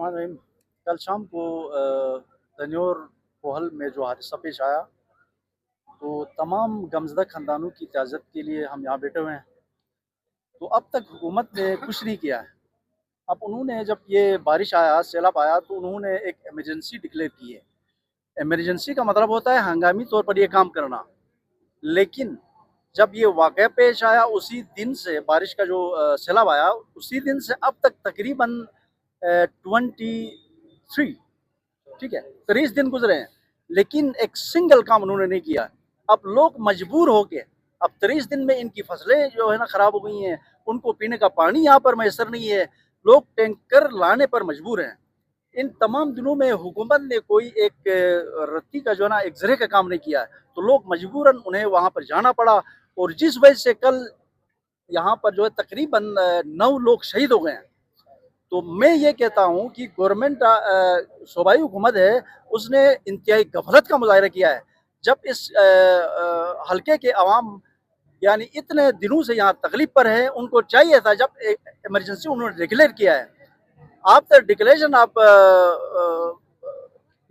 बिस्मिल्लाहिर्रहमानिर्रहीम। कल शाम को दन्योर कोहल में जो हादसा पेश आया, तो तमाम गमज़दा ख़ानदानों की इजाज़त के लिए हम यहाँ बैठे हुए हैं। तो अब तक हुकूमत ने कुछ नहीं किया है। अब उन्होंने जब ये बारिश आया, सैलाब आया, तो उन्होंने एक इमरजेंसी डिक्लेयर की है। इमरजेंसी का मतलब होता है हंगामी तौर पर ये काम करना। लेकिन जब ये वाक़या पेश आया, उसी दिन से बारिश का जो सैलाब आया, उसी दिन से अब तक तकरीबन 23 ठीक है 30 दिन गुजरे हैं, लेकिन एक सिंगल काम उन्होंने नहीं किया। अब लोग मजबूर हो के, अब 30 दिन में इनकी फसलें जो है ना ख़राब हो गई हैं, उनको पीने का पानी यहाँ पर मैसर नहीं है, लोग टैंकर लाने पर मजबूर हैं। इन तमाम दिनों में हुकूमत ने कोई एक रत्ती का जो है ना एक ज़रे का काम नहीं किया है, तो लोग मजबूरन उन्हें वहाँ पर जाना पड़ा। और जिस वजह से कल यहाँ पर जो है तकरीबन 9 लोग शहीद हो गए हैं। तो मैं ये कहता हूँ कि गवर्नमेंट सूबाई हुकूमत है, उसने इंतहाई गफलत का मुजाहरा किया है। जब इस हल्के के अवाम यानी इतने दिनों से यहाँ तकलीफ पर है, उनको चाहिए था जब इमरजेंसी उन्होंने डिक्लेयर किया है। आफ्टर डिक्लेरेशन आप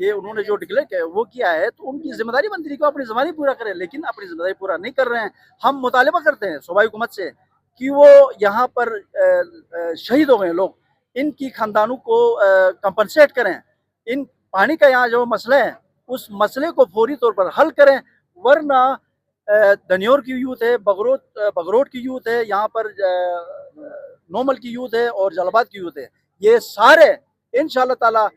ये उन्होंने जो डिक्लेयर किया वो किया है, तो उनकी जिम्मेदारी बनती थी कि अपनी जिम्मेदारी पूरा करें, लेकिन अपनी जिम्मेदारी पूरा नहीं कर रहे हैं। हम मुतालिबा करते हैं सूबाई हुकूमत से कि वो यहाँ पर शहीद हो गए लोग, इनकी खानदानों को कंपनसेट करें। इन पानी का यहाँ जो मसला है, उस मसले को फौरी तौर पर हल करें, वरना दन्योर की यूथ है, बगरोट की यूथ है, यहाँ पर नोमल की यूथ है और जलालाबाद की यूथ है, ये सारे इंशाअल्लाह ताला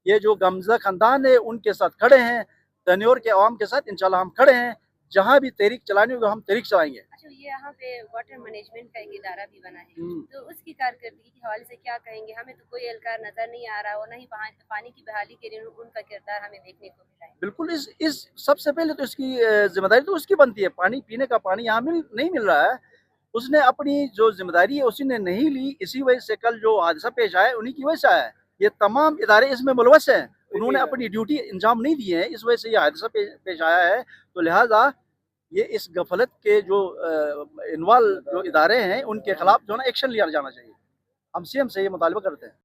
ये जो गमज़दा खानदान है उनके साथ खड़े हैं। दन्योर के अवाम के साथ इंशाल्लाह हम खड़े हैं। जहाँ भी तहरीक चलानी होगी हम तहरीक चलाएंगे। अच्छा, ये यहाँ पे वाटर मैनेजमेंट का एक इदारा भी बना है, तो उसकी कारकर्दगी के हवाले से क्या कहेंगे? हमें तो कोई एहलकार नजर नहीं आ रहा, और न ही पानी की बहाली के लिए उनका किरदार हमें देखने को मिला है। बिल्कुल, इस सबसे पहले तो इसकी जिम्मेदारी तो उसकी बनती है। पानी पीने का पानी यहाँ नहीं मिल रहा है, उसने अपनी जो जिम्मेदारी है उसी ने नहीं ली। इसी वजह से कल जो हादसा पेश आया उन्हीं की वजह से आया है। ये तमाम इदारे इसमें मुलवस हैं, उन्होंने अपनी ड्यूटी अंजाम नहीं दी है, इस वजह से ये हादसा पेश आया है। तो लिहाजा ये इस गफलत के जो इन्वॉल्व जो इदारे हैं उनके खिलाफ जो है ना एक्शन लिया जाना चाहिए। हम सीएम से ये मुतालबा करते हैं।